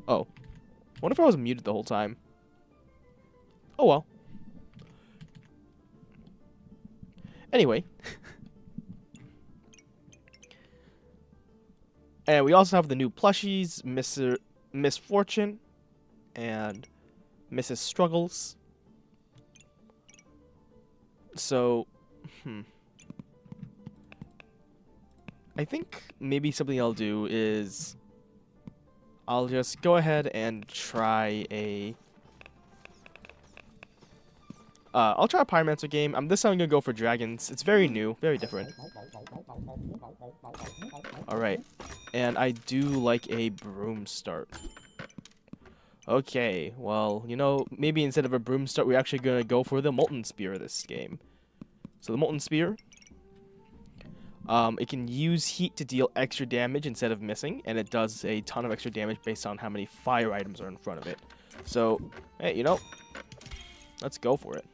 Oh. What if I was muted the whole time? Oh well. Anyway. And we also have the new plushies, Miss Fortune and Mrs. Struggles. So, I think maybe something I'll do is I'll just go ahead and try a I'll try a Pyromancer game. This time I'm gonna go for dragons. It's very new, very different. Alright. And I do like a broom start. Okay, well, you know, maybe instead of a broom start, we're actually gonna go for the Molten Spear this game. So the Molten Spear, it can use heat to deal extra damage instead of missing, and it does a ton of extra damage based on how many fire items are in front of it. So, hey, you know, let's go for it.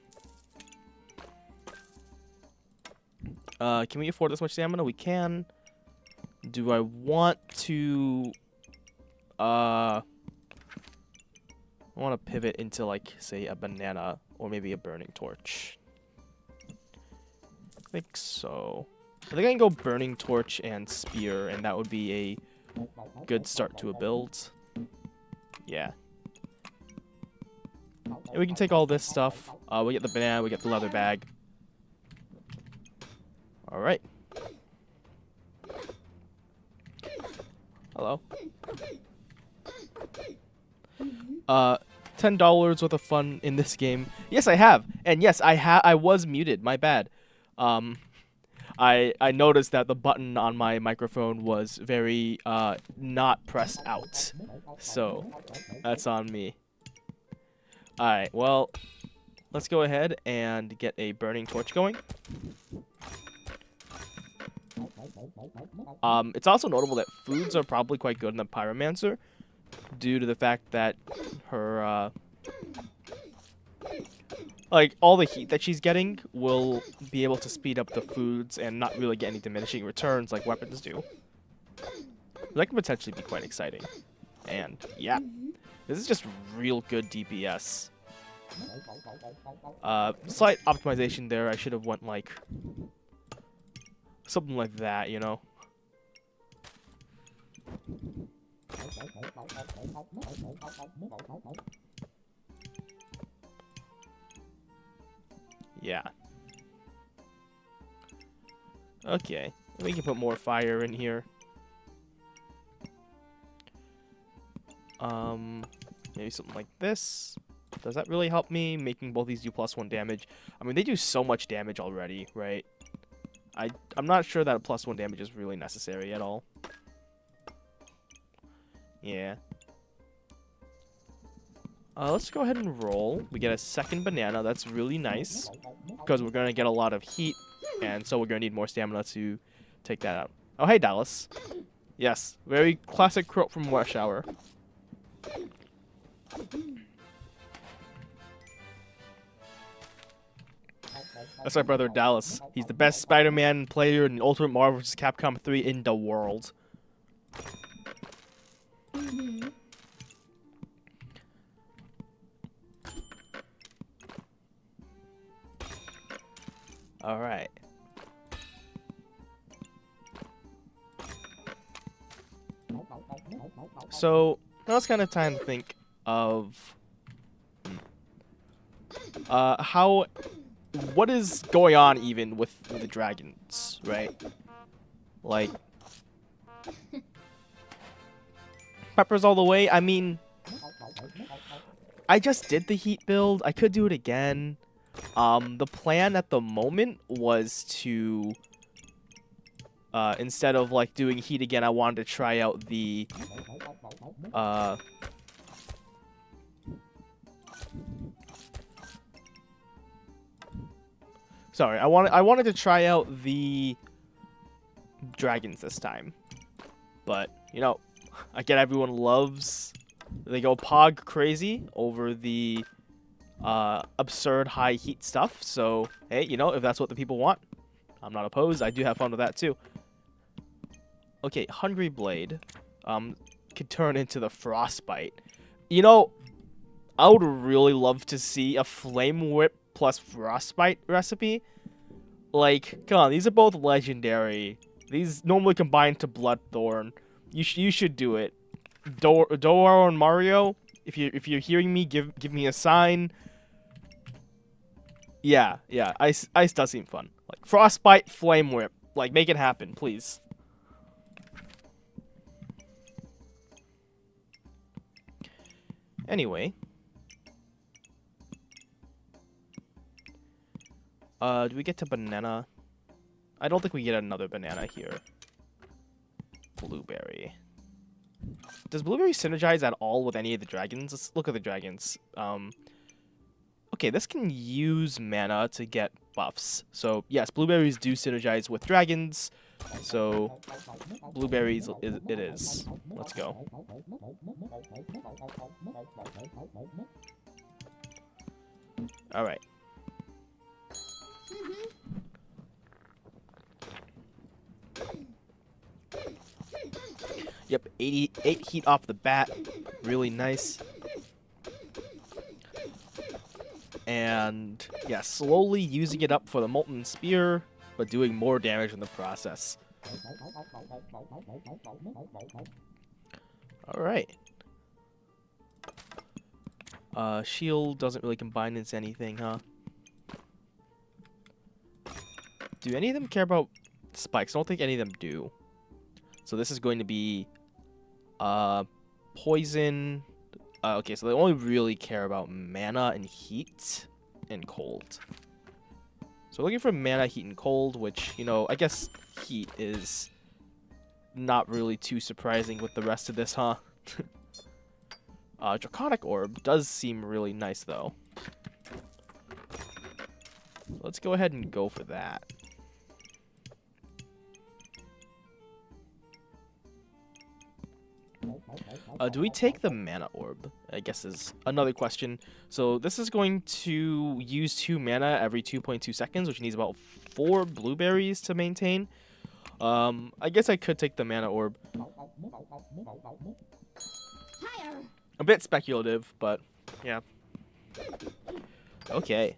Can we afford this much stamina? We can. Do I want to... I want to pivot into, like, say, a banana or maybe a burning torch. I think so. I think I can go burning torch and spear, and that would be a good start to a build. Yeah. And we can take all this stuff. We get the banana, we get the leather bag. Alright. Hello. $10 worth of fun in this game. Yes, I have. And yes, I was muted. My bad. I noticed that the button on my microphone was very not pressed out. So, that's on me. Alright, well, let's go ahead and get a burning torch going. It's also notable that foods are probably quite good in the Pyromancer due to the fact that her, like, all the heat that she's getting will be able to speed up the foods and not really get any diminishing returns like weapons do. That could potentially be quite exciting. And, yeah, this is just real good DPS. Slight optimization there. I should have went, like, something like that, you know? Yeah. Okay. We can put more fire in here. Maybe something like this. Does that really help me, making both these do +1 damage? I mean, they do so much damage already, right? I'm not sure that a +1 damage is really necessary at all. Yeah. Let's go ahead and roll. We get a second banana. That's really nice. Because we're going to get a lot of heat. And so we're going to need more stamina to take that out. Oh, hey, Dallas. Yes. Very classic quote from Rush Hour. That's my brother Dallas. He's the best Spider-Man player in Ultimate Marvel vs. Capcom 3 in the world. Alright. So, now it's kind of time to think of what is going on even with the dragons, right? Like, peppers all the way. I mean, I just did the heat build. I could do it again. The plan at the moment was to, instead of like doing heat again, I wanted to try out the, sorry, I wanted to try out the dragons this time, but you know, I get everyone loves, they go pog crazy over the absurd high heat stuff. So hey, you know, if that's what the people want, I'm not opposed. I do have fun with that too. Okay, Hungry Blade. Can could turn into the Frostbite. You know, I would really love to see a Flame Whip plus Frostbite recipe. Like, come on, these are both legendary. These normally combine to Bloodthorn. You should do it. Doaro and Mario, if you're hearing me, give me a sign. Yeah, ice does seem fun. Like Frostbite, Flame Whip, like make it happen, please. Anyway, do we get to banana? I don't think we get another banana here. Blueberry. Does Blueberry synergize at all with any of the dragons? Let's look at the dragons. Okay, this can use mana to get buffs. So, yes, Blueberries do synergize with dragons. So, Blueberries it is. Let's go. Alright. Yep, 88 heat off the bat. Really nice. And, yeah, slowly using it up for the Molten Spear, but doing more damage in the process. Alright. Shield doesn't really combine into anything, huh? Do any of them care about spikes? I don't think any of them do. So this is going to be poison. Okay, so they only really care about mana and heat and cold. So looking for mana, heat, and cold, which, you know, I guess heat is not really too surprising with the rest of this, huh? Draconic Orb does seem really nice, though. Let's go ahead and go for that. Do we take the Mana Orb? I guess is another question. So this is going to use 2 mana every 2.2 seconds, which needs about 4 blueberries to maintain. I guess I could take the Mana Orb. A bit speculative, but yeah. Okay.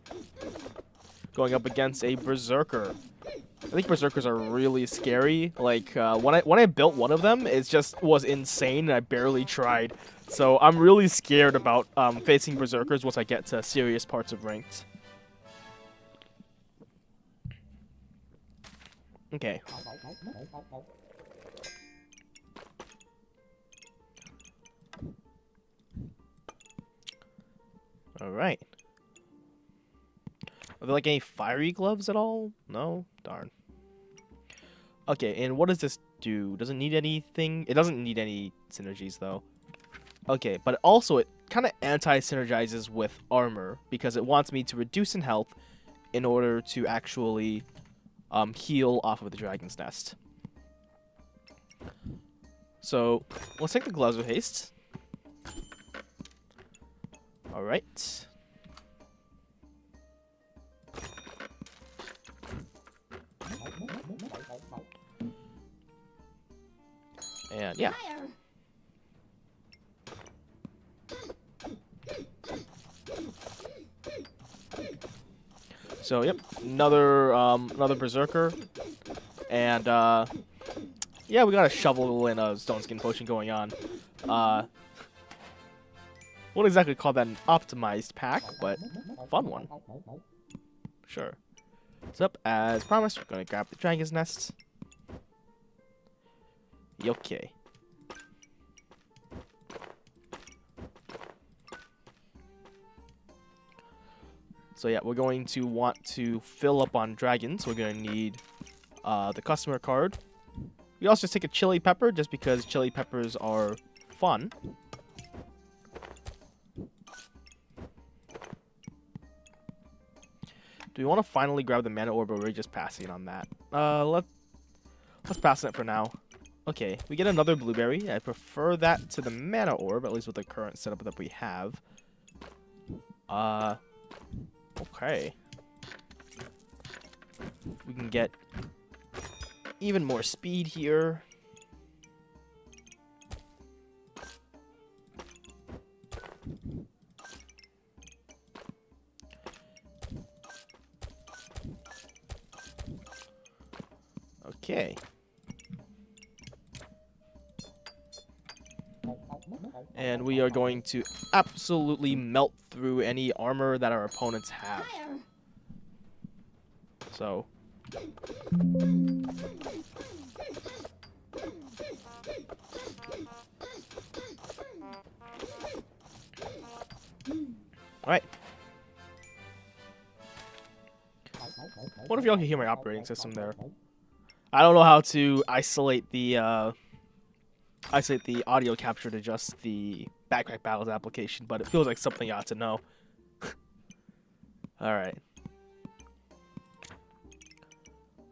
Going up against a Berserker. I think Berserkers are really scary. Like, when I built one of them, it just was insane, and I barely tried. So I'm really scared about facing Berserkers once I get to serious parts of Ranked. Okay. Alright. Are there like any fiery gloves at all? No? Darn. Okay, and what does this do? Does it need anything? It doesn't need any synergies though. Okay, but also it kind of anti-synergizes with armor because it wants me to reduce in health in order to actually heal off of the Dragon's Nest. So, let's take the Gloves of Haste. Alright. And yeah. So yep, another Berserker, and yeah, we got a shovel and a Stone Skin Potion going on. Won't exactly call that an optimized pack, but fun one. Sure. So up as promised, we're gonna grab the Dragon's Nest. Okay. So yeah, we're going to want to fill up on dragons. We're going to need the customer card. We also just take a chili pepper just because chili peppers are fun. Do we want to finally grab the Mana Orb, or we're just passing on that? Let's pass it for now. Okay, we get another blueberry. I prefer that to the Mana Orb, at least with the current setup that we have. Okay. We can get even more speed here. Okay. And we are going to absolutely melt through any armor that our opponents have. So. Alright. What if y'all can hear my operating system there? I don't know how to isolate the audio capture to just the Backpack Battles application, but it feels like something you ought to know. Alright.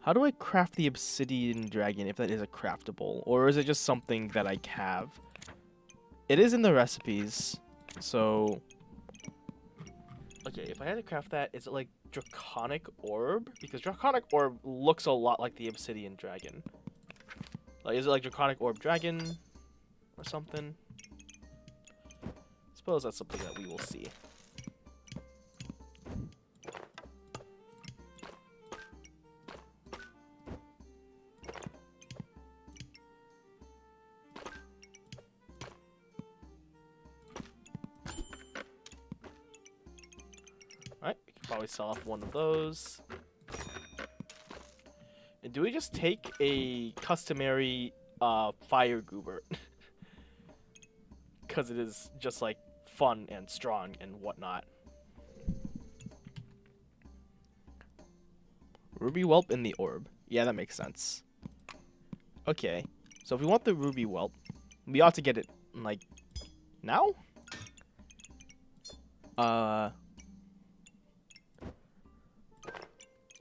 How do I craft the Obsidian Dragon, if that is a craftable? Or is it just something that I have? It is in the recipes, so... Okay, if I had to craft that, is it like Draconic Orb? Because Draconic Orb looks a lot like the Obsidian Dragon. Like, is it like Draconic Orb Dragon? Or something? Suppose that's something that we will see. Alright, we can probably sell off one of those. And do we just take a customary fire goober? Because it is just like fun and strong and whatnot. Ruby Whelp in the orb. Yeah, that makes sense. Okay, so if we want the Ruby Whelp, we ought to get it like now?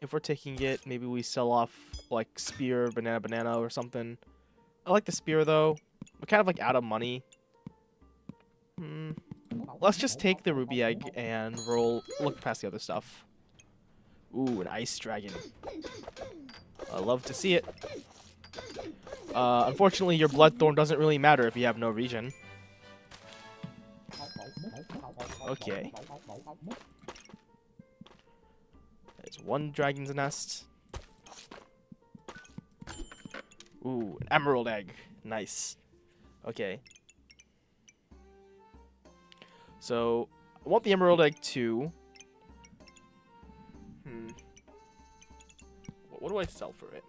If we're taking it, maybe we sell off like spear, banana, or something. I like the spear though. We're kind of like out of money. Let's just take the ruby egg and look past the other stuff. Ooh, an ice dragon. I love to see it. Unfortunately, your bloodthorn doesn't really matter if you have no regen. Okay. There's one dragon's nest. Ooh, an emerald egg. Nice. Okay. So, I want the emerald egg too. What do I sell for it?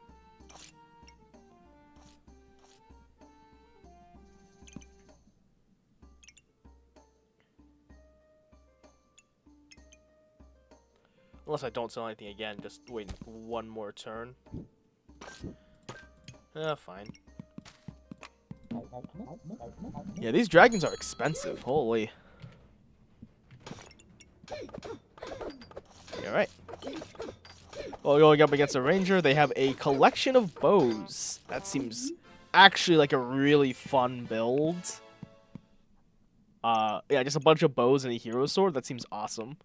Unless I don't sell anything again, just wait one more turn. Fine. Yeah, these dragons are expensive. Holy. Alright. Well, going up against a ranger, they have a collection of bows. That seems actually like a really fun build. Yeah, just a bunch of bows and a hero sword. That seems awesome.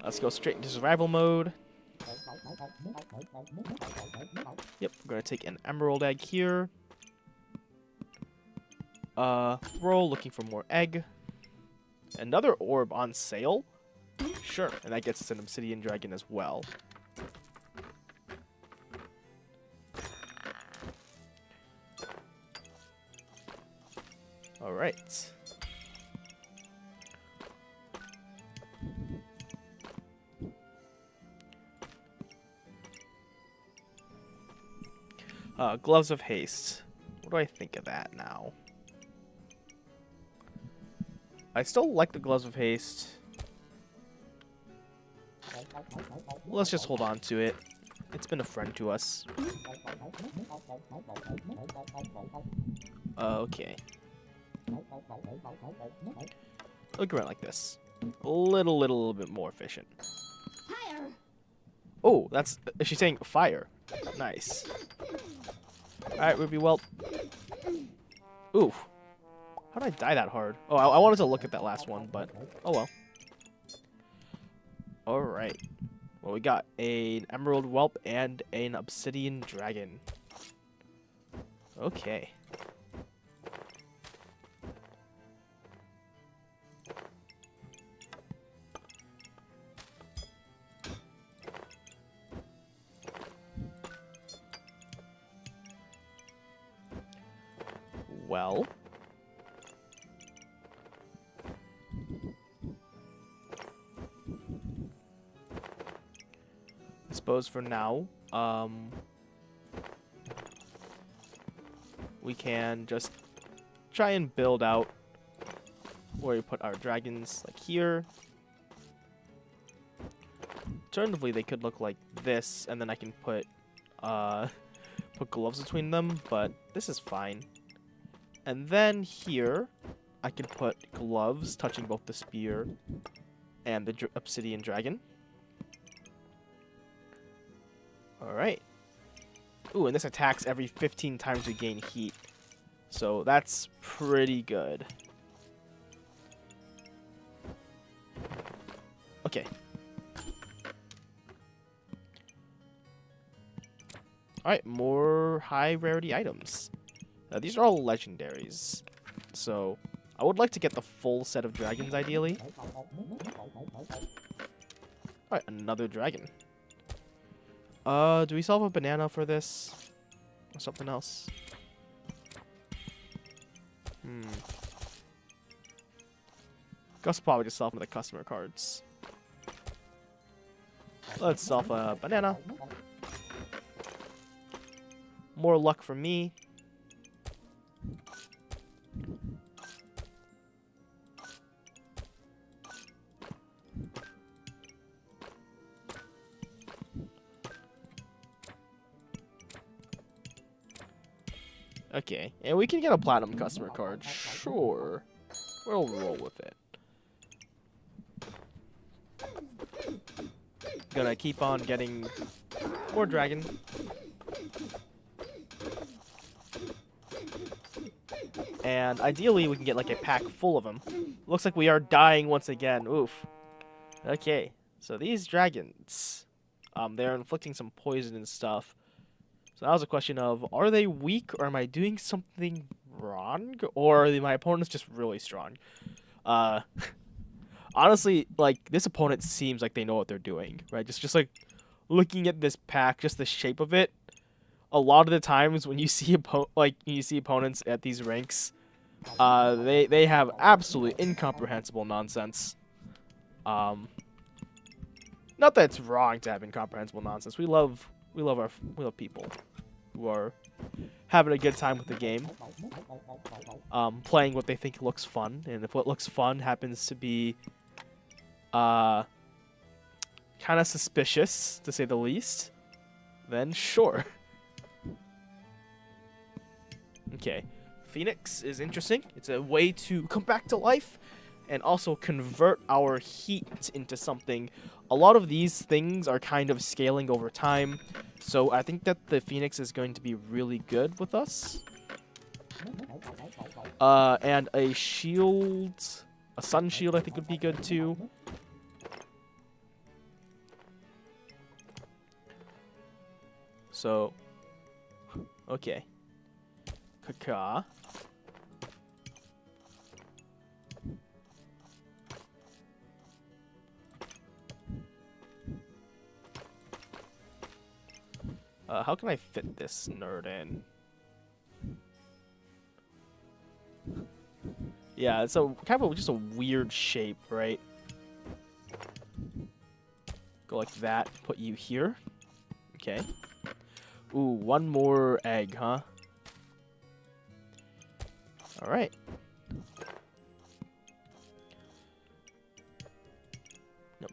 Let's go straight into survival mode. Yep, we're gonna take an emerald egg here. Roll, looking for more egg. Another orb on sale? Sure, and that gets us an obsidian dragon as well. Alright. Gloves of Haste. What do I think of that now? I still like the Gloves of Haste. Let's just hold on to it. It's been a friend to us. Okay. Look around like this. A little bit more efficient. Oh, that's... She's saying fire. Nice. Alright, Ruby Whelp. Ooh. How did I die that hard? Oh, I wanted to look at that last one, but... Oh well. Alright. Well, we got an Emerald Whelp and an Obsidian Dragon. Okay. well. I suppose for now, we can just try and build out where we put our dragons, like here. Alternatively, they could look like this, and then I can put gloves between them, but this is fine. And then here, I can put gloves touching both the spear and the obsidian dragon. Alright. Ooh, and this attacks every 15 times we gain heat. So that's pretty good. Okay. Alright, more high rarity items. These are all legendaries. So, I would like to get the full set of dragons, ideally. Alright, another dragon. Do we still have a banana for this? Or something else? Guess probably just sell them the customer cards. Let's sell a banana. More luck for me. Okay, and we can get a platinum customer card. Sure. We'll roll with it. Gonna keep on getting more dragon. And ideally, we can get like a pack full of them. Looks like we are dying once again. Oof. Okay, so these dragons, they're inflicting some poison and stuff. So that was a question of, are they weak, or am I doing something wrong, or are my opponents just really strong? Honestly, like, this opponent seems like they know what they're doing, right? Just like looking at this pack, just the shape of it. A lot of the times when you see opponents at these ranks, they have absolutely incomprehensible nonsense. Not that it's wrong to have incomprehensible nonsense. We love people who are having a good time with the game, playing what they think looks fun, and if what looks fun happens to be kind of suspicious, to say the least, then sure. Okay, Phoenix is interesting. It's a way to come back to life and also convert our heat into something. A lot of these things are kind of scaling over time, so I think that the Phoenix is going to be really good with us. And a shield, a sun shield I think would be good too. So, okay. Kaka. How can I fit this nerd in? Yeah, it's a kind of just a weird shape, right? Go like that. Put you here. Okay. Ooh, one more egg, huh? All right.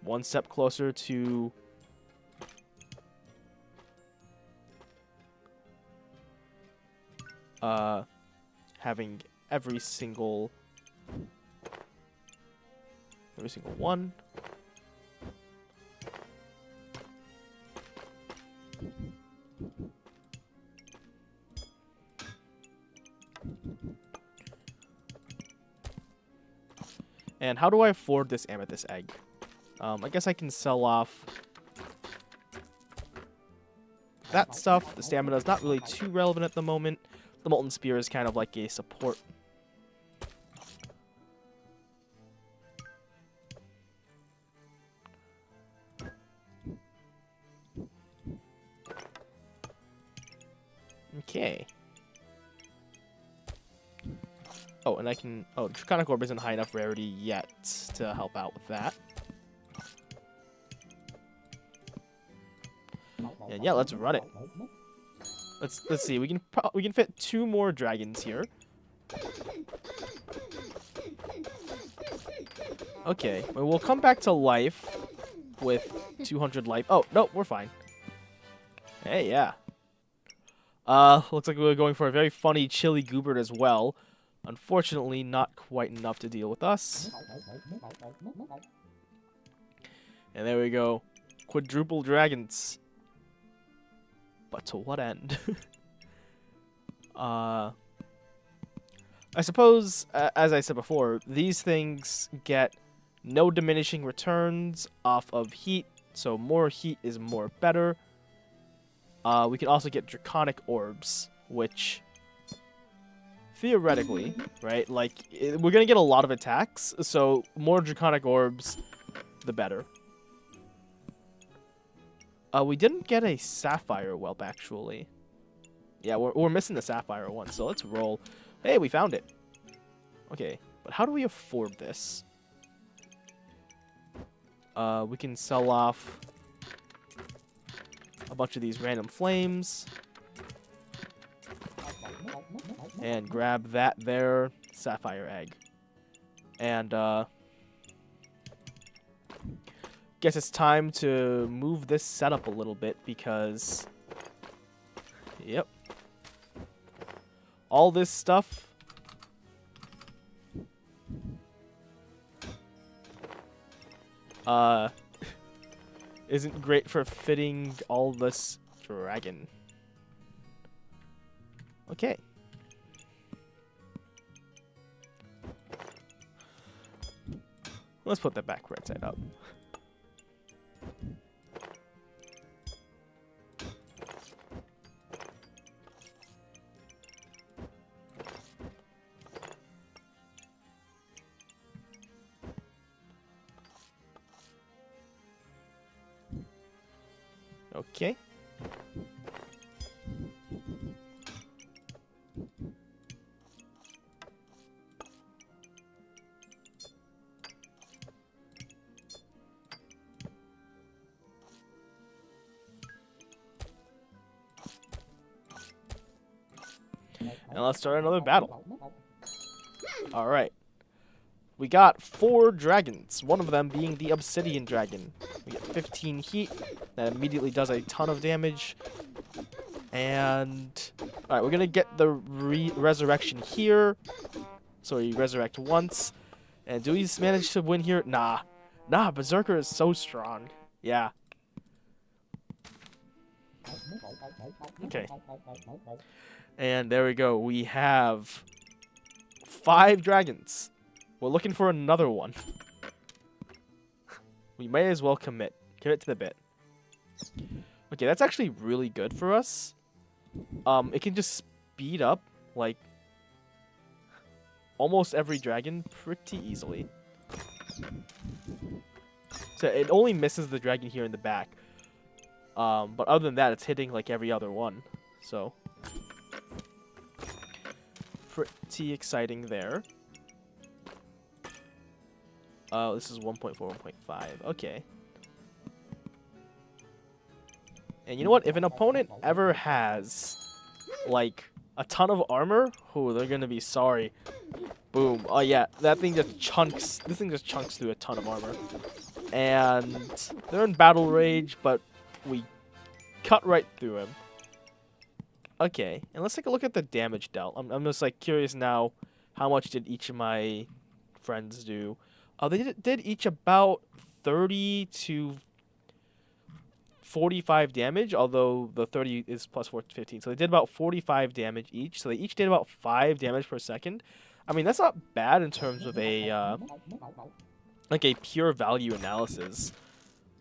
One step closer to having every single one. And how do I afford this amethyst egg? I guess I can sell off that stuff. The stamina is not really too relevant at the moment. The molten spear is kind of like a support. Okay. Oh, and I can... Oh, Draconic Orb isn't high enough rarity yet to help out with that. And yeah, let's run it. Let's see. We can fit 2 more dragons here. Okay, well, we'll come back to life with 200 life. Oh, no, we're fine. Hey, yeah. Looks like we're going for a very funny Chili Goobert as well. Unfortunately, not quite enough to deal with us. And there we go. Quadruple dragons. But to what end? I suppose, as I said before, these things get no diminishing returns off of heat, so more heat is more better. We can also get Draconic Orbs, which theoretically, right, like, we're going to get a lot of attacks, so more Draconic Orbs, the better. We didn't get a Sapphire Whelp, actually. Yeah, we're missing the Sapphire one, so let's roll. Hey, we found it. Okay, but how do we afford this? We can sell off a bunch of these random flames. And grab that there Sapphire Egg. And, guess it's time to move this setup a little bit because... Yep. All this stuff... isn't great for fitting all this dragon. Okay. Let's put that back right side up. Okay. And let's start another battle. Alright. We got 4 dragons, one of them being the Obsidian Dragon. We get 15 heat, that immediately does a ton of damage. And... Alright, we're gonna get the resurrection here. So we resurrect once. And do we manage to win here? Nah. Nah, Berserker is so strong. Yeah. Okay. And there we go. We have 5 dragons. We're looking for another one. We may as well commit. Commit to the bit. Okay, that's actually really good for us. It can just speed up, like, almost every dragon pretty easily. So it only misses the dragon here in the back. But other than that, it's hitting, like, every other one. So, pretty exciting there. Oh, this is 1.4, 1.5. Okay. And you know what? If an opponent ever has, like, a ton of armor, oh, they're gonna be sorry. Boom. Oh, yeah. That thing just chunks. This thing just chunks through a ton of armor. And they're in battle rage, but we cut right through him. Okay. And let's take a look at the damage dealt. I'm just, like, curious now, how much did each of my friends do? They did each about 30 to 45 damage, although the 30 is plus 4 to 15. So they did about 45 damage each. So they each did about 5 damage per second. I mean, that's not bad in terms of a, like a pure value analysis.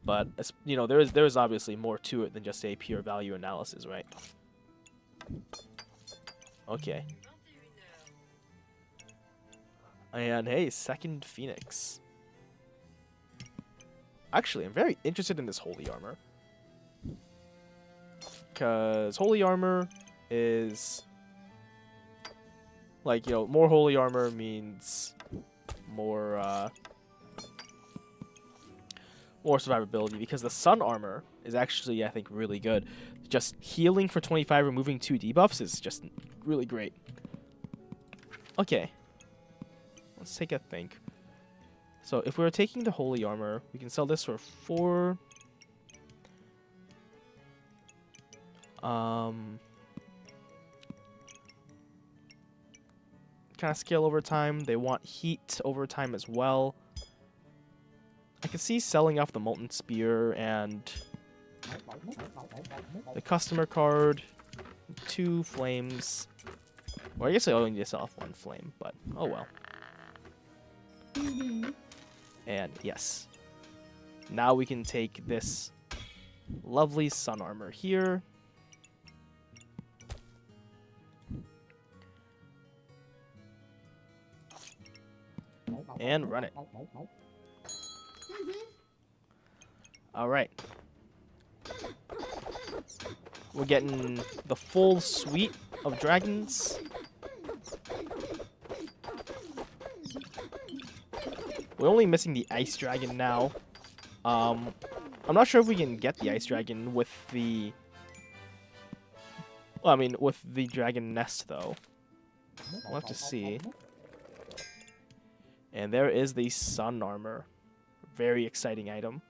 But, you know, there is obviously more to it than just a pure value analysis, right? Okay. And hey, second Phoenix. Actually, I'm very interested in this Holy Armor. Because Holy Armor is... Like, you know, more holy armor means more more survivability, because the sun armor is actually, I think, really good. Just healing for 25, removing 2 debuffs is just really great. Okay. Let's take a think. So if we were taking the holy armor, we can sell this for 4. Kind of scale over time. They want heat over time as well. I can see selling off the Molten Spear and the customer card. 2 flames. Well, I guess I only need to sell off 1 flame, but oh well. And yes. Now we can take this lovely sun armor here. And run it. Alright. We're getting the full suite of dragons. We're only missing the ice dragon now. I'm not sure if we can get the ice dragon with the... Well, I mean, with the dragon nest, though. We'll have to see. And there is the sun armor. Very exciting item.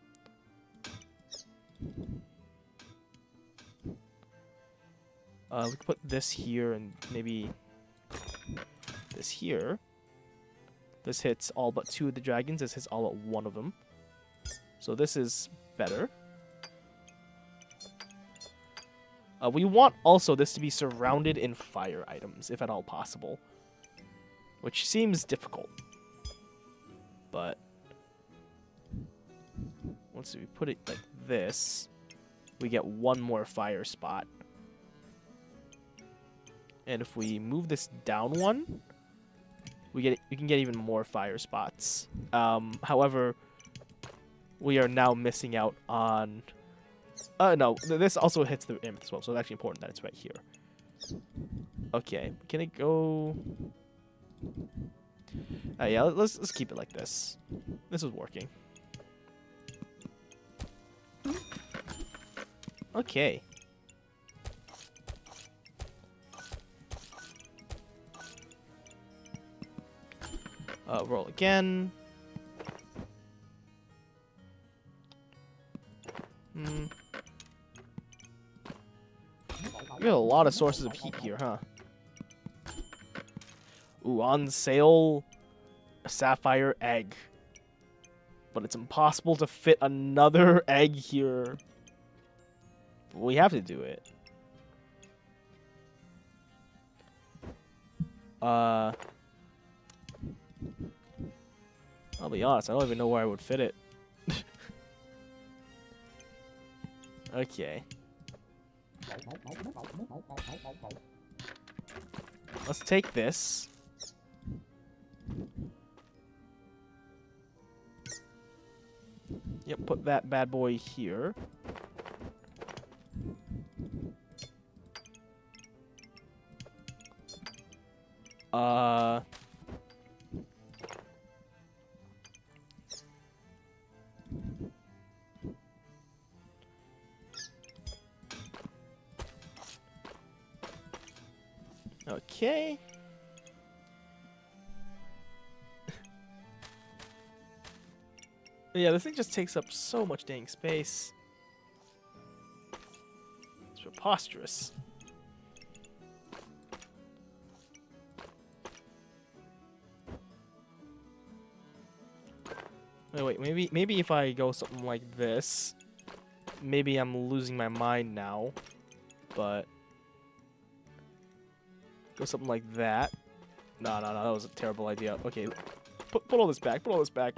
We could put this here and maybe this here. This hits all but 2 of the dragons. This hits all but 1 of them. So this is better. We want also this to be surrounded in fire items, if at all possible. Which seems difficult. But once we put it like this, we get 1 more fire spot. And if we move this down 1, we can get even more fire spots. However, we are now missing out on... no, this also hits the imp as well, so it's actually important that it's right here. Okay, can it go... yeah, let's keep it like this. This is working. Okay. Roll again. We got a lot of sources of heat here, huh? Ooh, on sale, a sapphire egg. But it's impossible to fit another egg here. We have to do it. I'll be honest, I don't even know where I would fit it. Okay. Let's take this. Yep, put that bad boy here. Okay. Yeah, this thing just takes up so much dang space. It's preposterous. Wait, maybe if I go something like this, maybe I'm losing my mind now, but go something like that. No, that was a terrible idea. Okay, put all this back, put all this back.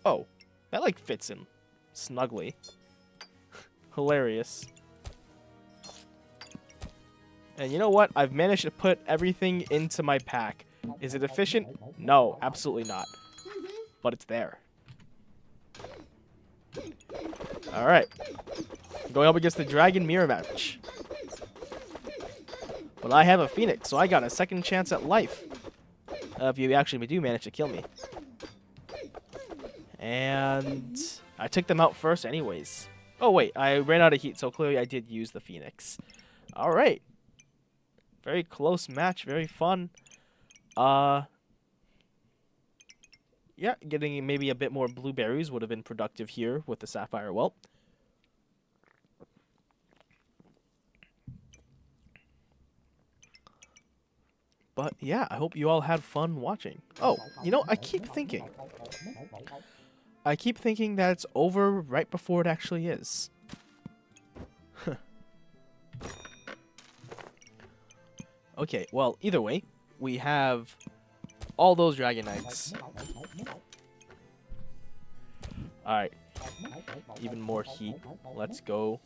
Oh, that like fits in snugly. Hilarious. And you know what? I've managed to put everything into my pack. Is it efficient? No, absolutely not. but it's there. Alright. Going up against the Dragon Mirror match. But I have a Phoenix, so I got a second chance at life. If you actually do manage to kill me. And I took them out first anyways. Oh wait, I ran out of heat, so clearly I did use the Phoenix. Alright. Very close match, very fun. Yeah, getting maybe a bit more blueberries would have been productive here with the Sapphire Whelp. But yeah, I hope you all had fun watching. Oh, you know, I keep thinking that it's over right before it actually is. Okay, well, either way, we have all those dragon eggs. Alright. Even more heat. Let's go.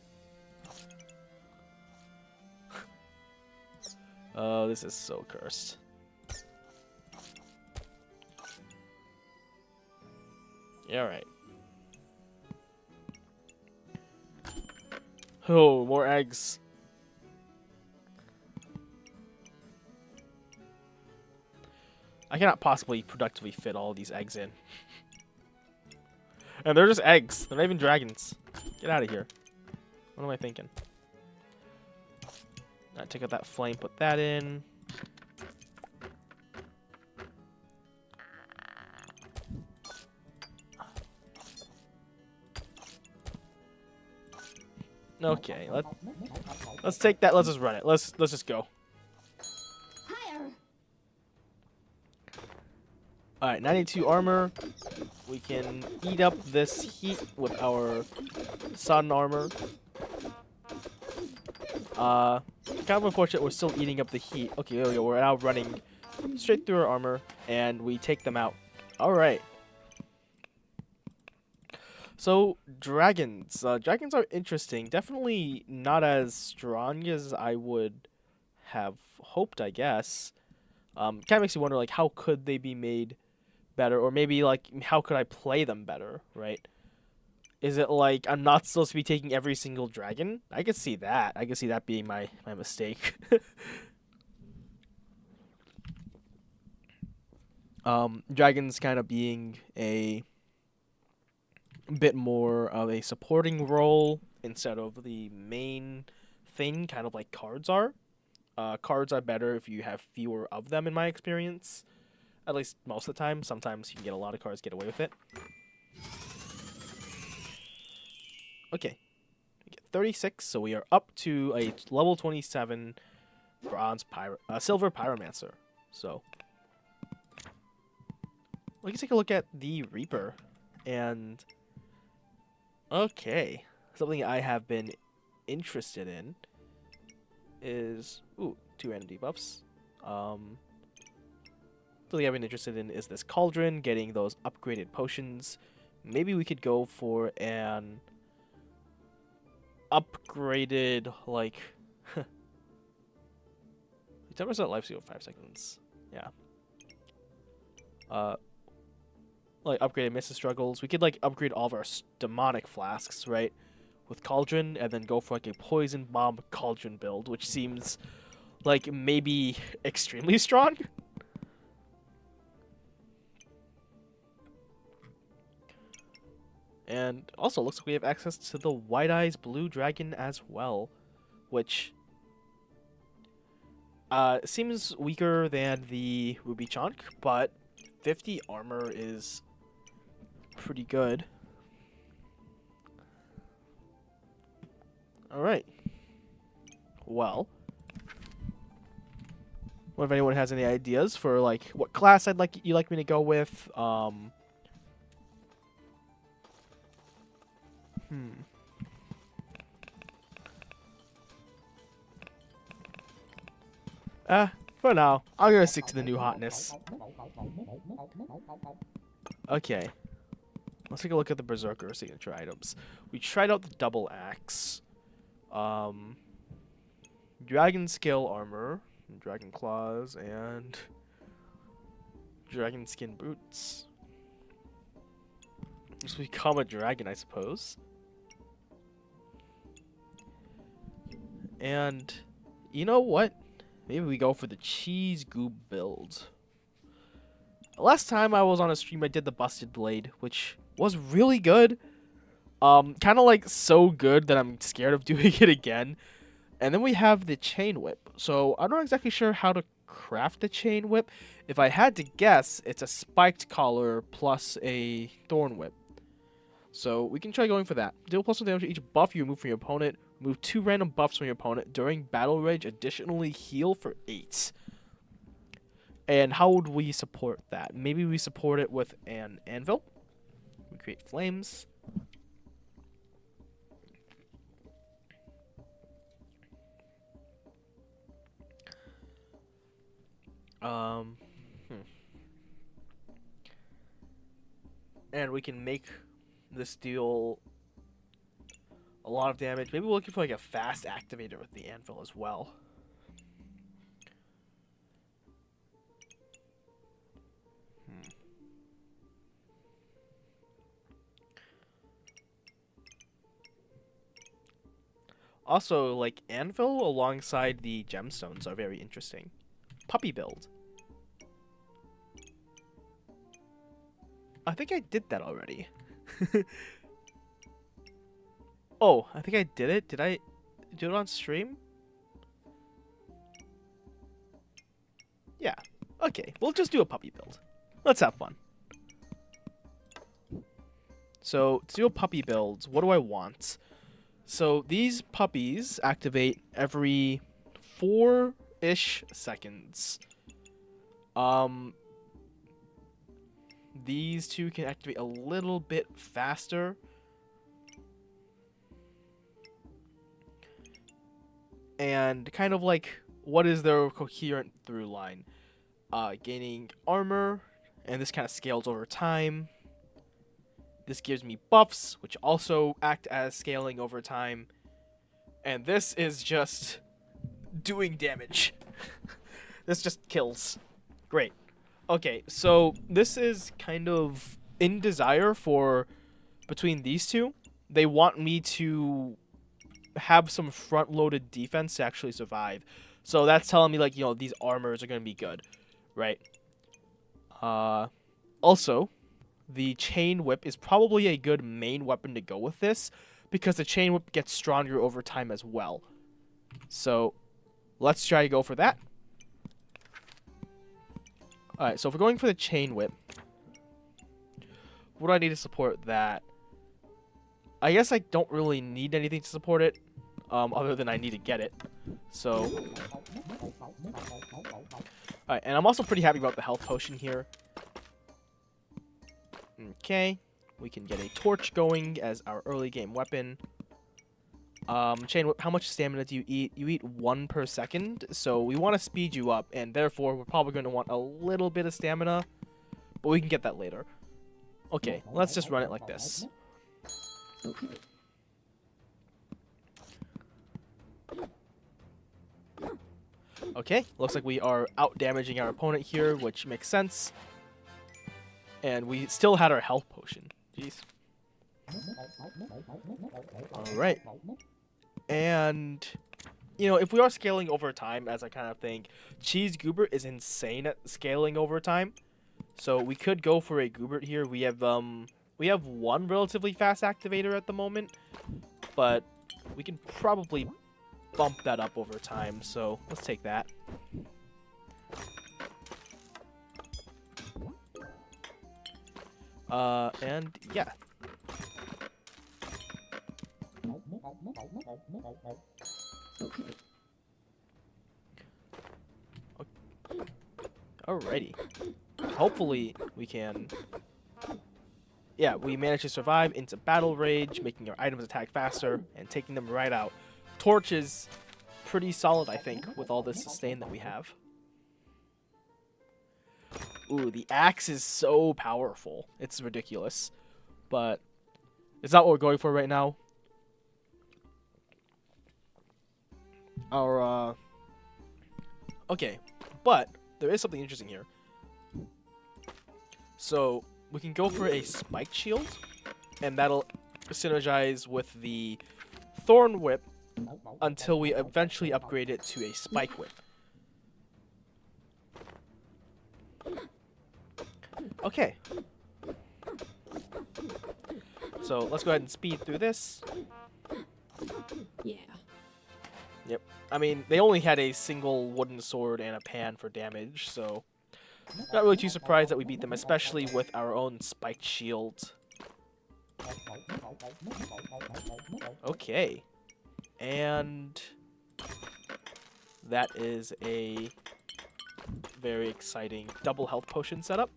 Oh, this is so cursed. Yeah, alright. Oh, more eggs. I cannot possibly productively fit all these eggs in. And they're just eggs. They're not even dragons. Get out of here. What am I thinking? Take out that flame, put that in. Okay, let's take that. Let's just run it. Let's just go. All right, 92 armor. We can eat up this heat with our sun armor. Kind of unfortunate we're still eating up the heat. Okay, there we go. We're now running straight through our armor, and we take them out. All right. So, dragons. Dragons are interesting. Definitely not as strong as I would have hoped, I guess. Kind of makes you wonder, like, how could they be made better? Or maybe, like, how could I play them better, right? Is it like I'm not supposed to be taking every single dragon? I could see that. I could see that being my mistake. Dragons kind of being a bit more of a supporting role instead of the main thing, kind of like cards are. Cards are better if you have fewer of them, in my experience. At least most of the time. Sometimes you can get a lot of cards, get away with it. Okay, we get 36, so we are up to a level 27 silver pyromancer. So we can take a look at the Reaper, and okay, something I have been interested in is 2 random debuffs. Something I've been interested in is this Cauldron, getting those upgraded potions. Maybe we could go for an upgraded, like, 10% life steal 5 seconds. Yeah. Like, upgraded Mist Struggles. We could, like, upgrade all of our demonic flasks, right? With Cauldron, and then go for, like, a Poison Bomb Cauldron build, which seems like maybe extremely strong. And also looks like we have access to the White Eyes Blue Dragon as well, which seems weaker than the Ruby Chunk, but 50 armor is pretty good. Alright. Well, what if anyone has any ideas for, like, what class you like me to go with? For now, I'm gonna stick to the new hotness. Okay. Let's take a look at the Berserker signature items. We tried out the double axe. Dragon scale armor, dragon claws, and dragon skin boots. Just become a dragon, I suppose. And you know what? Maybe we go for the cheese goop build. Last time I was on a stream, I did the busted blade, which was really good. Kind of like so good that I'm scared of doing it again. And then we have the chain whip. So I'm not exactly sure how to craft the chain whip. If I had to guess, it's a spiked collar plus a thorn whip. So we can try going for that. Deal +1 damage to each buff you remove from your opponent. Remove 2 random buffs from your opponent during battle rage. Additionally, heal for 8. And how would we support that? Maybe we support it with an anvil. We create flames. And we can make this deal a lot of damage. Maybe we're looking for like a fast activator with the anvil as well. Also, like, anvil alongside the gemstones are very interesting. Puppy build. I think I did that already. Oh, I think I did it. Did I do it on stream? Yeah. Okay, we'll just do a puppy build. Let's have fun. So, to do a puppy build, what do I want? So, these puppies activate every 4-ish seconds. These two can activate a little bit faster. And kind of like, what is their coherent through line? Gaining armor, and this kind of scales over time. This gives me buffs, which also act as scaling over time. And this is just doing damage. This just kills. Great. Okay, so this is kind of in desire for between these two. They want me to have some front-loaded defense to actually survive. So that's telling me, like, you know, these armors are going to be good, right? Also, the chain whip is probably a good main weapon to go with this, because the chain whip gets stronger over time as well. So let's try to go for that. Alright, so if we're going for the chain whip, what do I need to support that? I guess I don't really need anything to support it, other than I need to get it. So, alright, and I'm also pretty happy about the health potion here. Okay, we can get a torch going as our early game weapon. Chain whip, how much stamina do you eat? You eat 1 per second, so we want to speed you up, and therefore we're probably going to want a little bit of stamina, but we can get that later. Okay, let's just run it like this. Okay, looks like we are out-damaging our opponent here, which makes sense. And we still had our health potion. Jeez. Alright. And, you know, if we are scaling over time, as I kind of think, Cheese Goobert is insane at scaling over time. So we could go for a Goobert here. We have one relatively fast activator at the moment, but we can probably bump that up over time. So let's take that. And yeah. Alrighty. Hopefully we can... Yeah, we managed to survive into Battle Rage, making our items attack faster, and taking them right out. Torch is pretty solid, I think, with all this sustain that we have. Ooh, the axe is so powerful. It's ridiculous. But it's not what we're going for right now. Okay, but there is something interesting here. So we can go for a spiked shield, and that'll synergize with the Thorn Whip until we eventually upgrade it to a Spike Whip. Okay. So let's go ahead and speed through this. Yeah. Yep. I mean, they only had a single wooden sword and a pan for damage, so not really too surprised that we beat them, especially with our own spiked shield. Okay. And that is a very exciting double health potion setup.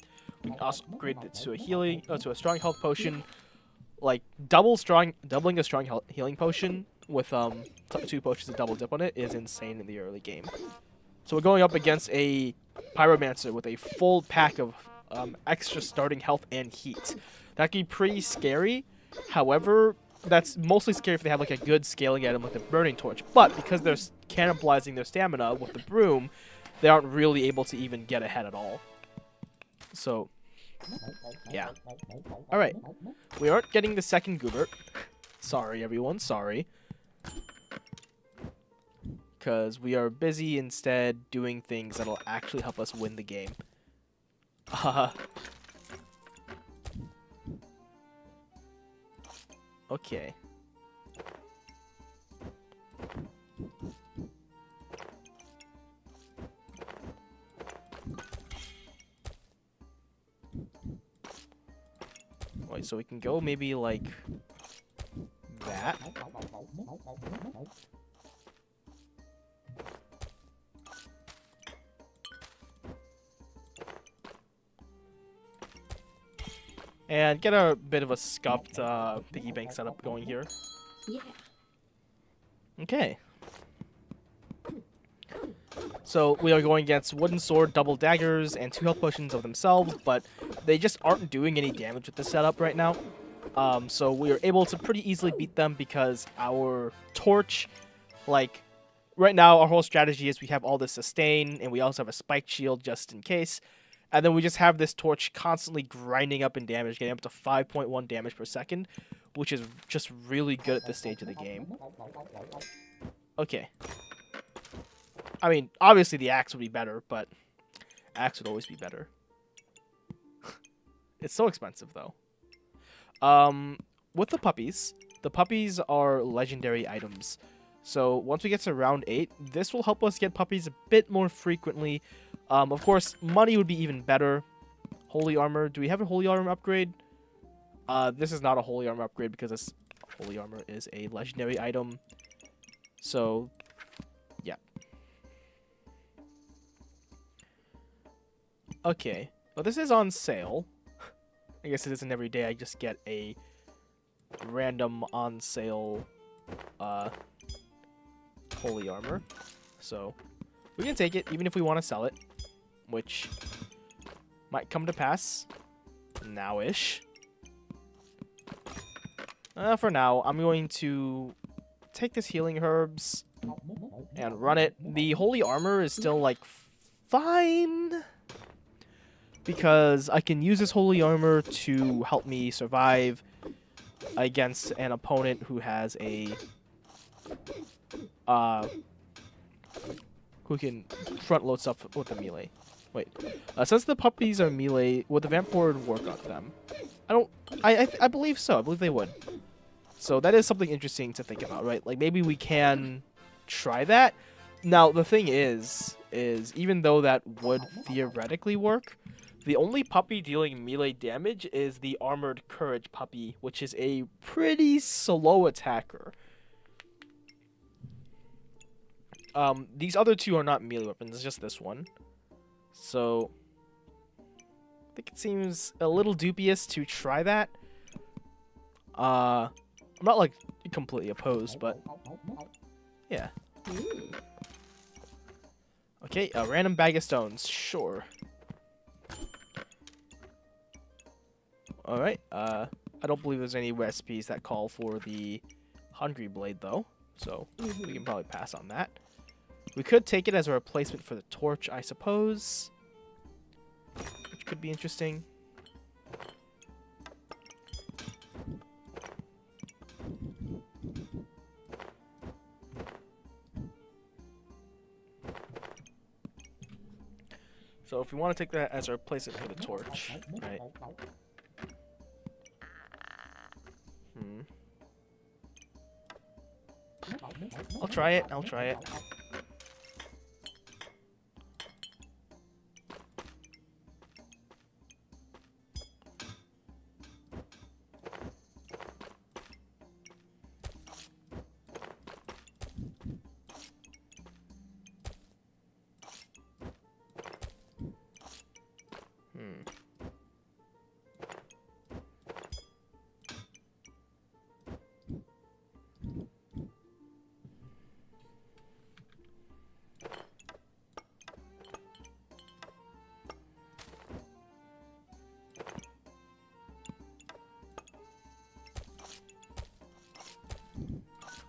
We can also upgrade it to a strong health potion. Like doubling a strong healing potion with 2 potions of double dip on it is insane in the early game. So we're going up against a Pyromancer with a full pack of extra starting health and heat. That can be pretty scary. However, that's mostly scary if they have like a good scaling item like the Burning Torch. But because they're cannibalizing their stamina with the Broom, they aren't really able to even get ahead at all. So, yeah. Alright. We aren't getting the second Goobert. Sorry, everyone. Sorry. Because we are busy instead doing things that'll actually help us win the game. Okay. Wait, so we can go maybe like that. And get a bit of a scuffed piggy bank setup going here. Yeah. Okay. So we are going against Wooden Sword, Double Daggers, and 2 health potions of themselves, but they just aren't doing any damage with this setup right now. So we are able to pretty easily beat them because our Torch, like, right now our whole strategy is we have all this sustain, and we also have a spiked shield just in case. And then we just have this Torch constantly grinding up in damage, getting up to 5.1 damage per second, which is just really good at this stage of the game. Okay. I mean, obviously the axe would be better, but axe would always be better. It's so expensive, though. With the puppies are legendary items. So once we get to round 8, this will help us get puppies a bit more frequently. Of course, money would be even better. Holy armor. Do we have a holy armor upgrade? This is not a holy armor upgrade because this holy armor is a legendary item. So, yeah. Okay. Well, this is on sale. I guess it isn't every day I just get a random on sale holy armor. So, we can take it even if we want to sell it, which might come to pass now-ish. For now, I'm going to take this healing herbs and run it. The holy armor is still, like, fine, because I can use this holy armor to help me survive against an opponent who has a who can front load stuff with the melee. Wait, since the puppies are melee, would the Vamp Ward work on them? I believe so. I believe they would. So that is something interesting to think about, right? Like maybe we can try that. Now the thing is even though that would theoretically work, the only puppy dealing melee damage is the Armored Courage puppy, which is a pretty slow attacker. These other 2 are not melee weapons, it's just this one. So, I think it seems a little dubious to try that. I'm not, like, completely opposed, but, yeah. Okay, a random bag of stones, sure. Alright, I don't believe there's any recipes that call for the Hungry Blade, though, so we can probably pass on that. We could take it as a replacement for the torch, I suppose, which could be interesting. So if we want to take that as our replacement for the torch, right? I'll try it. I'll try it.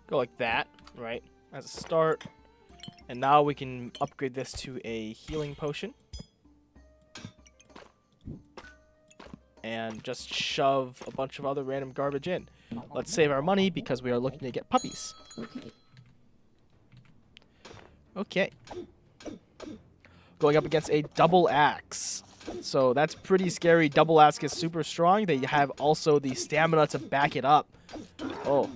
Go like that, right? As a start. And now we can upgrade this to a healing potion. And just shove a bunch of other random garbage in. Let's save our money because we are looking to get puppies. Okay. Okay. Going up against a double axe. So that's pretty scary. Double axe is super strong. They have also the stamina to back it up. Oh.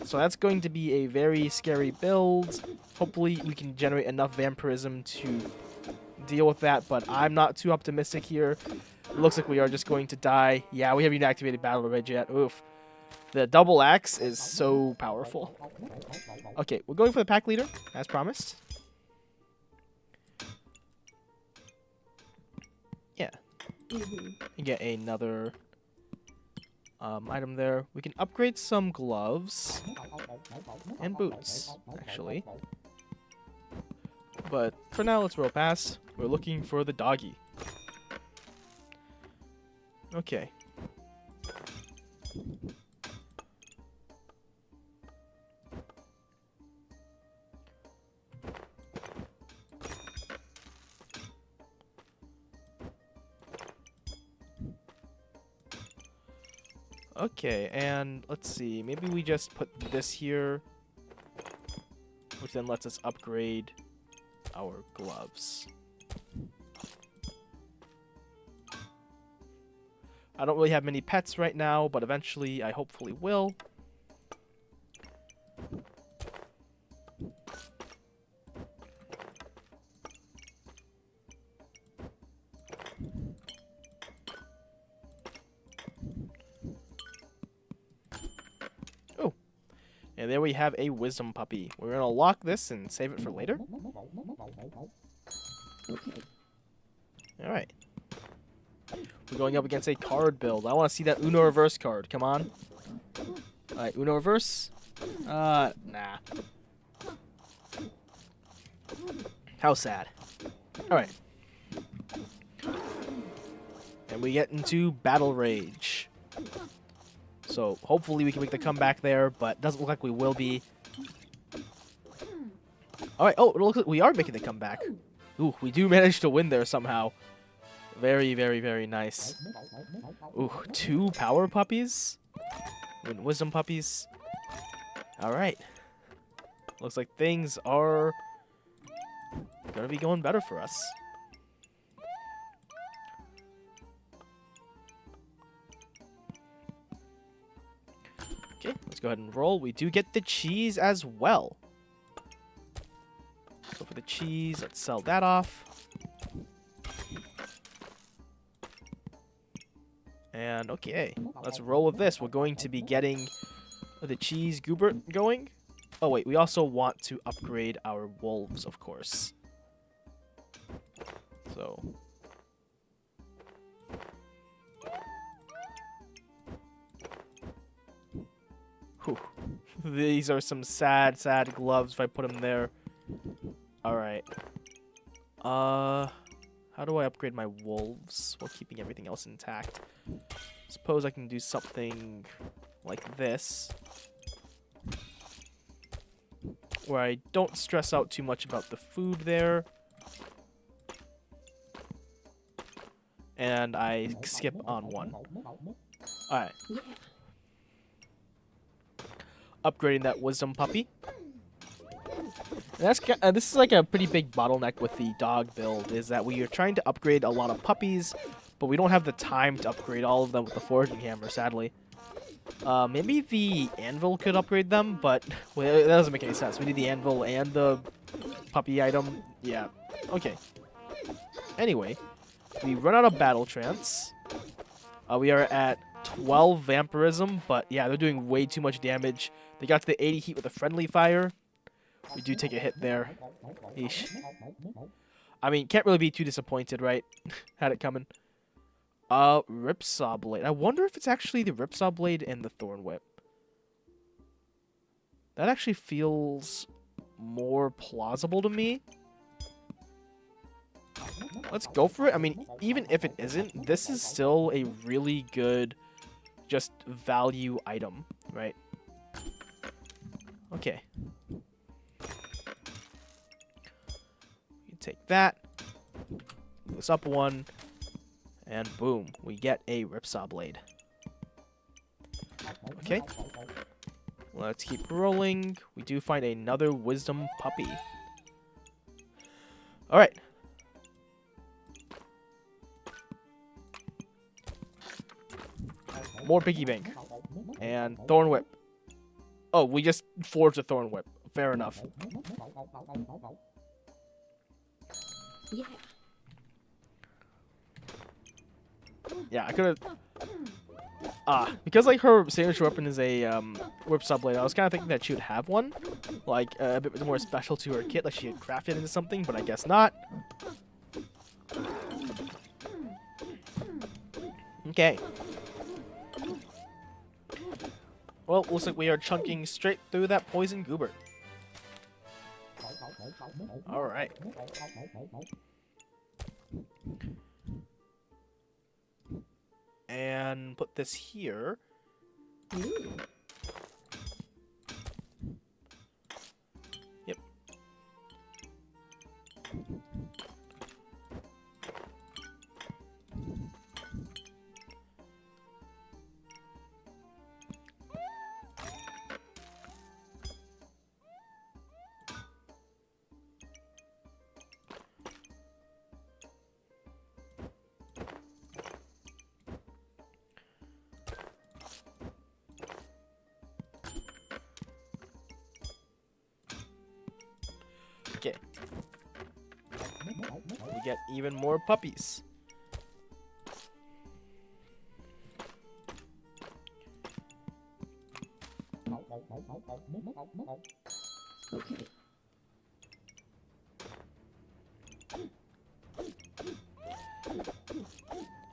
So that's going to be a very scary build. Hopefully we can generate enough vampirism to deal with that, but I'm not too optimistic here. It looks like we are just going to die. Yeah, we haven't even activated Battle Rage yet. Oof. The double axe is so powerful. Okay, we're going for the pack leader, as promised. Yeah. And get another item there. We can upgrade some gloves and boots, actually. But for now, let's roll past. We're looking for the doggy. Okay. Okay, and let's see. Maybe we just put this here, which then lets us upgrade our gloves. I don't really have many pets right now, but eventually I hopefully will. Oh, and there we have a wisdom puppy. We're gonna lock this and save it for later. Okay. All right. We're going up against a card build. I want to see that Uno Reverse card. Come on. All right, Uno Reverse. Nah. How sad. All right. And we get into Battle Rage. So hopefully we can make the comeback there, but doesn't look like we will be. All right. Oh, it looks like we are making the comeback. Ooh, we do manage to win there somehow. Very, very, very nice. Ooh, 2 power puppies? Wisdom puppies. Alright. Looks like things are gonna be going better for us. Okay, let's go ahead and roll. We do get the cheese as well. So for the cheese, let's sell that off. And okay, let's roll with this. We're going to be getting the cheese goober going. Oh wait, we also want to upgrade our wolves, of course. So. Whew. These are some sad, sad gloves if I put them there. Alright. How do I upgrade my wolves while keeping everything else intact? Suppose I can do something like this, where I don't stress out too much about the food there, and I skip on one. Alright. Yeah. Upgrading that wisdom puppy. And this is like a pretty big bottleneck with the dog build, is that we are trying to upgrade a lot of puppies, but we don't have the time to upgrade all of them with the foraging hammer, sadly. Maybe the anvil could upgrade them, but well, that doesn't make any sense. We need the anvil and the puppy item. Yeah. Okay. Anyway, we run out of battle trance. We are at 12 vampirism, but yeah, they're doing way too much damage. They got to the 80 heat with a friendly fire. We do take a hit there. Eesh. I mean, can't really be too disappointed, right? Had it coming. Ripsaw Blade. I wonder if it's actually the Ripsaw Blade and the Thorn Whip. That actually feels more plausible to me. Let's go for it. I mean, even if it isn't, this is still a really good just value item, right? Okay. You take that. Move this up one. And boom, we get a Ripsaw Blade. Okay. Let's keep rolling. We do find another Wisdom Puppy. Alright. More Piggy Bank. And Thorn Whip. Oh, we just forged a Thorn Whip. Fair enough. Yeah. Yeah, I could have... because like her signature weapon is a Ripsaw Blade, I was kind of thinking that she would have one. Like, a bit more special to her kit, like she had crafted into something, but I guess not. Okay. Well, looks like we are chunking straight through that poison goober. Alright. And put this here. Ooh. Yep. Okay. We get even more puppies. Okay.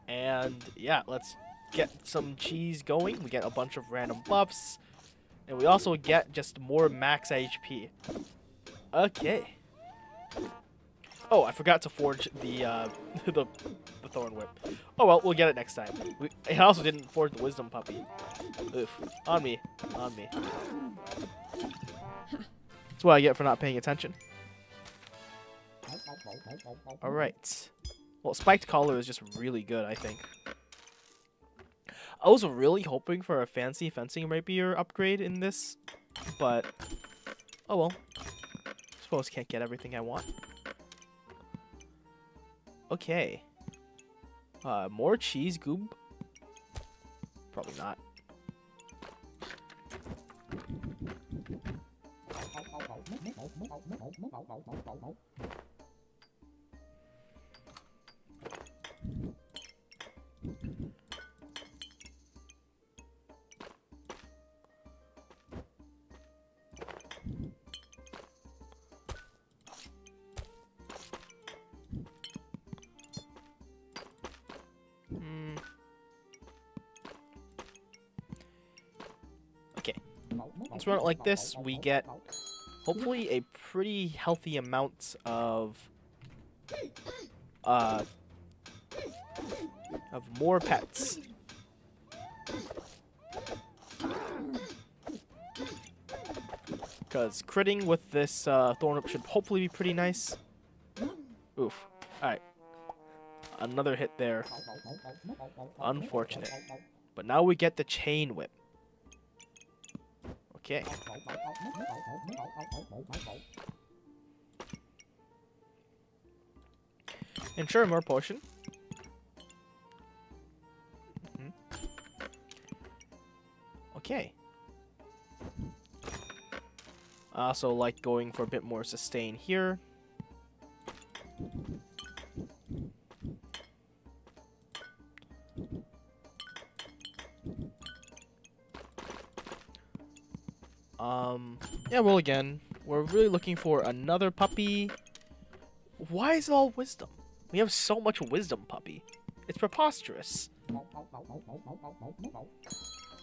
And yeah, let's get some cheese going. We get a bunch of random buffs. And we also get just more max HP. Okay. Oh, I forgot to forge the the Thorn Whip. Oh well, we'll get it next time. I also didn't forge the Wisdom Puppy. Oof. On me. On me. That's what I get for not paying attention. Alright. Well, Spiked Collar is just really good, I think. I was really hoping for a fancy fencing rapier upgrade in this, but oh well. Suppose can't get everything I want. Okay. More cheese goob? Probably not. Okay. Let's run it like this. We get hopefully a pretty healthy amount of more pets. Because critting with this Thorn Whip should hopefully be pretty nice. Oof. Alright. Another hit there. Unfortunate. But now we get the Chain Whip. Okay. And sure, more potion. Okay. I also like going for a bit more sustain here. Yeah, roll again. We're really looking for another puppy. Why is it all wisdom? We have so much wisdom, puppy. It's preposterous.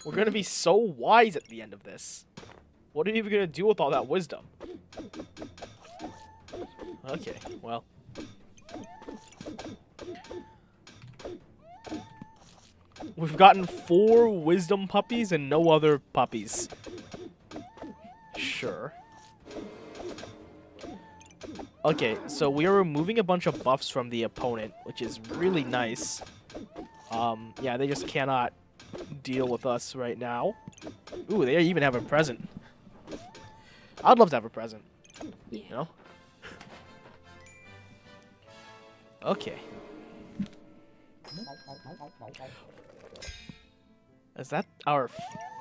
We're gonna be so wise at the end of this. What are you even gonna do with all that wisdom? Okay, well. We've gotten 4 wisdom puppies and no other puppies. Sure. Okay, so we are removing a bunch of buffs from the opponent, which is really nice. Yeah, they just cannot deal with us right now. Ooh, they even have a present. I'd love to have a present. Yeah. You know? Okay. Is that our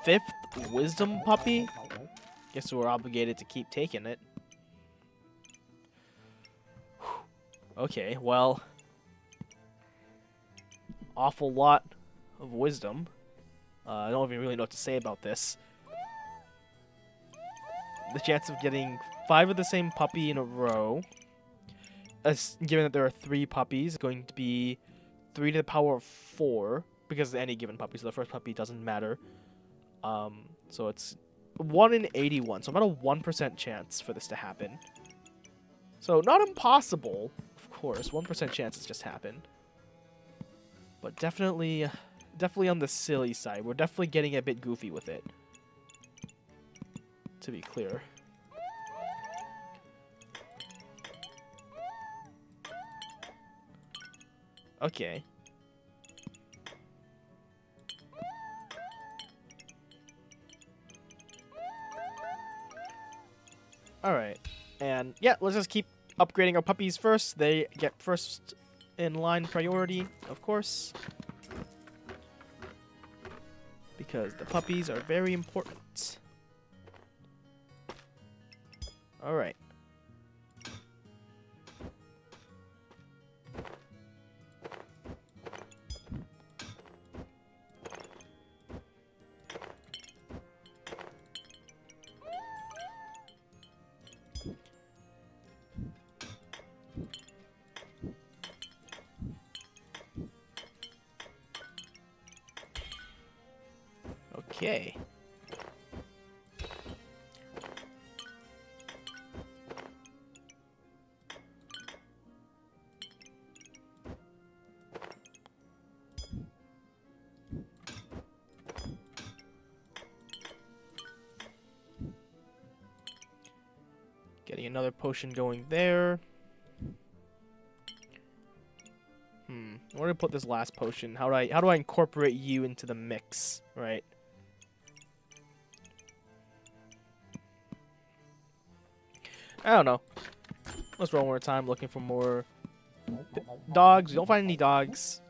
5th wisdom puppy? Guess we're obligated to keep taking it. Okay, well. Awful lot of wisdom. I don't even really know what to say about this. The chance of getting 5 of the same puppy in a row, given that there are 3 puppies, is going to be 3 to the power of 4, because of any given puppy, so the first puppy doesn't matter. So it's 1 in 81, so about a 1% chance for this to happen. So not impossible, of course. 1% chances just happen. But definitely on the silly side. We're definitely getting a bit goofy with it. To be clear. Okay. Alright. And yeah, let's just keep upgrading our puppies first. They get first in line priority, of course. Because the puppies are very important. Alright. Okay. Getting another potion going there. Where do I put this last potion? How do I incorporate you into the mix, right? I don't know. Let's roll one more time looking for more dogs. We don't find any dogs.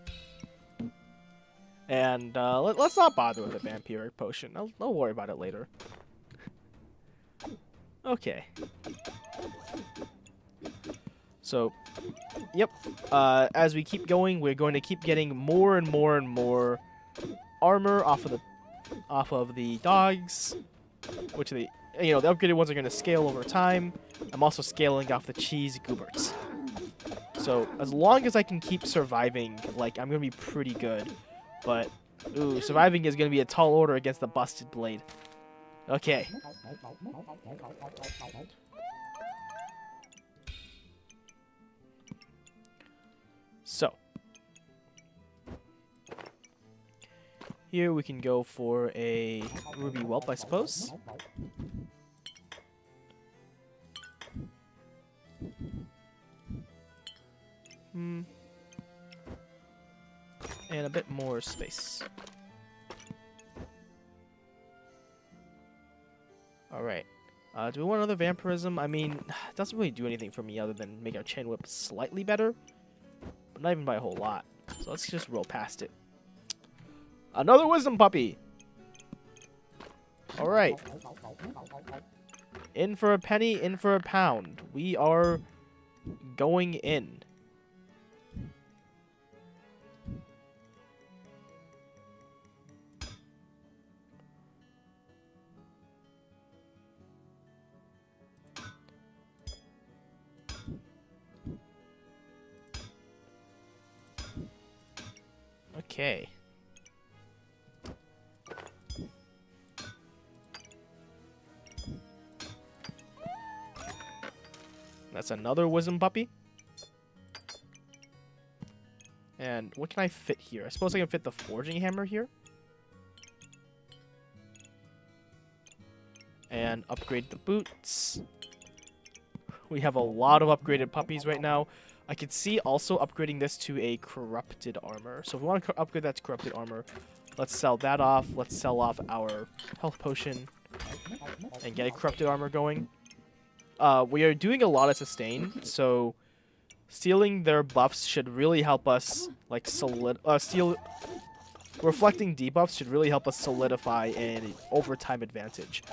And let's not bother with a vampiric potion. I'll worry about it later. Okay. So, yep. As we keep going, we're going to keep getting more and more and more armor off of the dogs, which the upgraded ones are going to scale over time. I'm also scaling off the cheese gooberts. So as long as I can keep surviving, like, I'm going to be pretty good. But, ooh, surviving is going to be a tall order against the busted blade. Okay. So. Here we can go for a ruby whelp, I suppose. And a bit more space. Alright. Do we want another vampirism? I mean, it doesn't really do anything for me other than make our chain whip slightly better. not even by a whole lot. So let's just roll past it. Another wisdom puppy. All right. In for a penny, in for a pound. We are going in. Okay. That's another wisdom puppy. And what can I fit here? I suppose I can fit the forging hammer here. And upgrade the boots. We have a lot of upgraded puppies right now. I could see also upgrading this to a corrupted armor. So if we want to upgrade that to corrupted armor, let's sell that off. Let's sell off our health potion and get a corrupted armor going. We are doing a lot of sustain, so stealing their buffs should really help us, like, reflecting debuffs should really help us solidify an overtime advantage.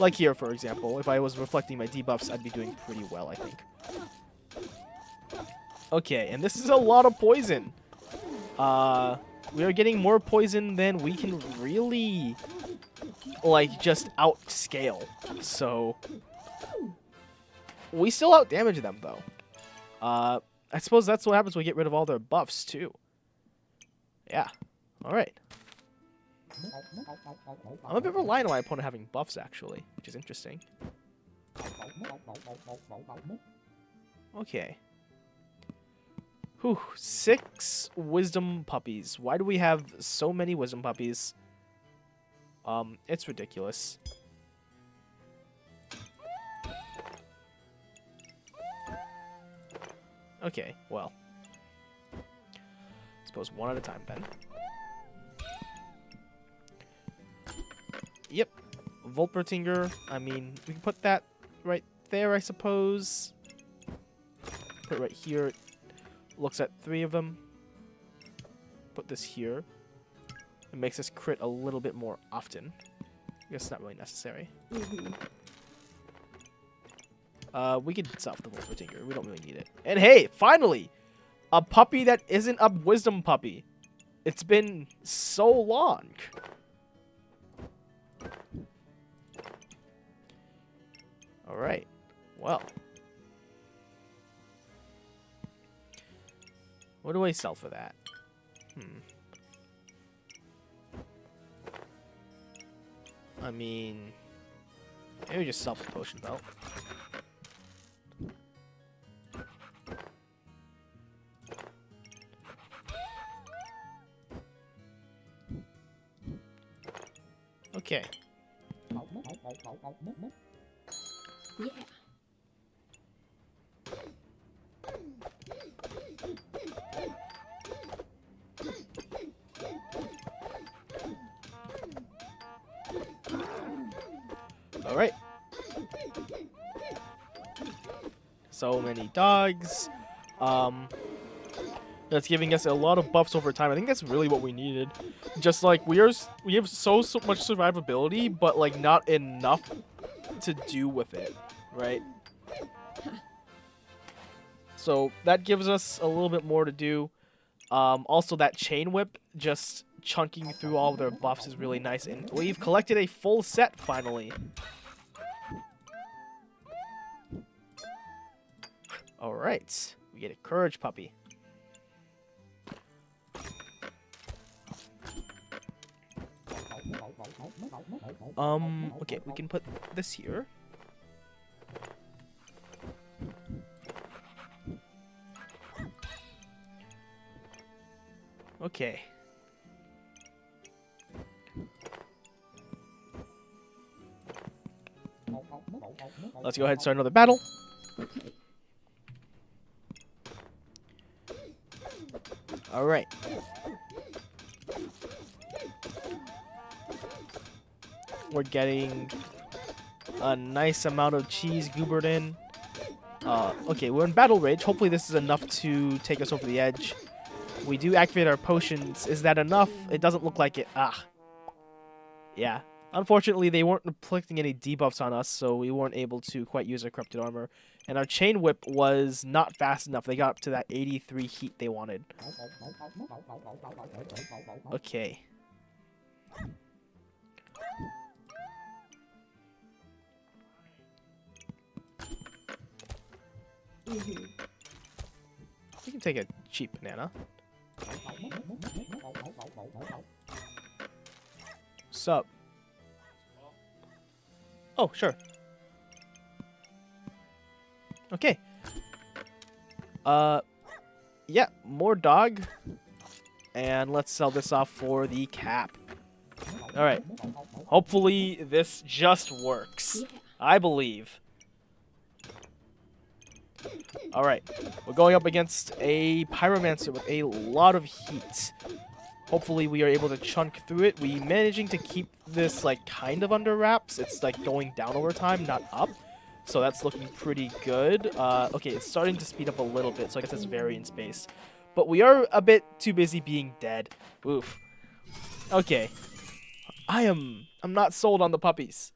Like here, for example, if I was reflecting my debuffs, I'd be doing pretty well, I think. Okay, and this is a lot of poison. We are getting more poison than we can really, like, just outscale. So we still outdamage them, though. I suppose that's what happens when we get rid of all their buffs, too. Yeah. Alright. I'm a bit reliant on my opponent having buffs, actually, which is interesting. Okay. Whew. 6 wisdom puppies. Why do we have so many wisdom puppies? It's ridiculous. Okay, well. Suppose one at a time, then. Yep. Volpertinger. I mean, we can put that right there, I suppose. Put it right here. Looks at 3 of them. Put this here. It makes us crit a little bit more often. I guess it's not really necessary. We could sell the Volpertinger. We don't really need it. And hey, finally! A puppy that isn't a wisdom puppy. It's been so long. Alright. Well. What do I sell for that? I mean, maybe just sell the potion belt. Okay. Yeah. All right. So many dogs. That's giving us a lot of buffs over time. I think that's really what we needed. Just like we have so much survivability, but like not enough to do with it, right? So that gives us a little bit more to do. Also, that chain whip just chunking through all of their buffs is really nice, and we've collected a full set finally. All right, we get a courage puppy. Okay, we can put this here. Okay. Let's go ahead and start another battle. Okay. All right. We're getting a nice amount of cheese goobered in. Okay, we're in Battle Rage. Hopefully this is enough to take us over the edge. We do activate our potions. Is that enough? It doesn't look like it. Ah. Yeah. Unfortunately, they weren't inflicting any debuffs on us, so we weren't able to quite use our Corrupted Armor. And our Chain Whip was not fast enough. They got up to that 83 heat they wanted. Okay. We can take a cheap banana. Sup? Oh, sure. Okay. Yeah, more dog. And let's sell this off for the cap. Alright. Hopefully this just works. Yeah. I believe. Alright. We're going up against a Pyromancer with a lot of heat. Hopefully we are able to chunk through it. We managing to keep this like kind of under wraps. It's like going down over time, not up. So that's looking pretty good. Okay, it's starting to speed up a little bit, so I guess it's variance based. But we are a bit too busy being dead. Oof. Okay. I'm not sold on the puppies.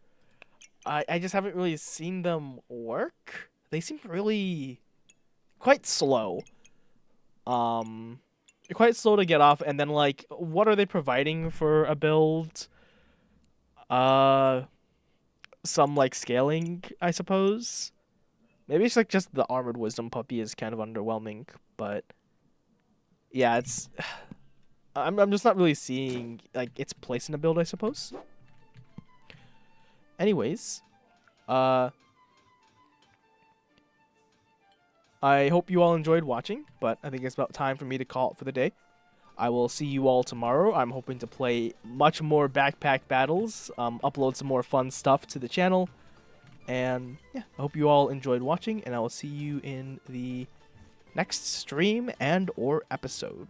I just haven't really seen them work. They seem really quite slow. Quite slow to get off, and then like what are they providing for a build? Some like scaling, I suppose. Maybe it's like just the Armored Wisdom puppy is kind of underwhelming, but yeah, it's I'm just not really seeing like its place in the build, I suppose. Anyways, I hope you all enjoyed watching, but I think it's about time for me to call it for the day. I will see you all tomorrow. I'm hoping to play much more backpack battles, upload some more fun stuff to the channel, and yeah, I hope you all enjoyed watching, and I will see you in the next stream and or episode.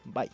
Bye.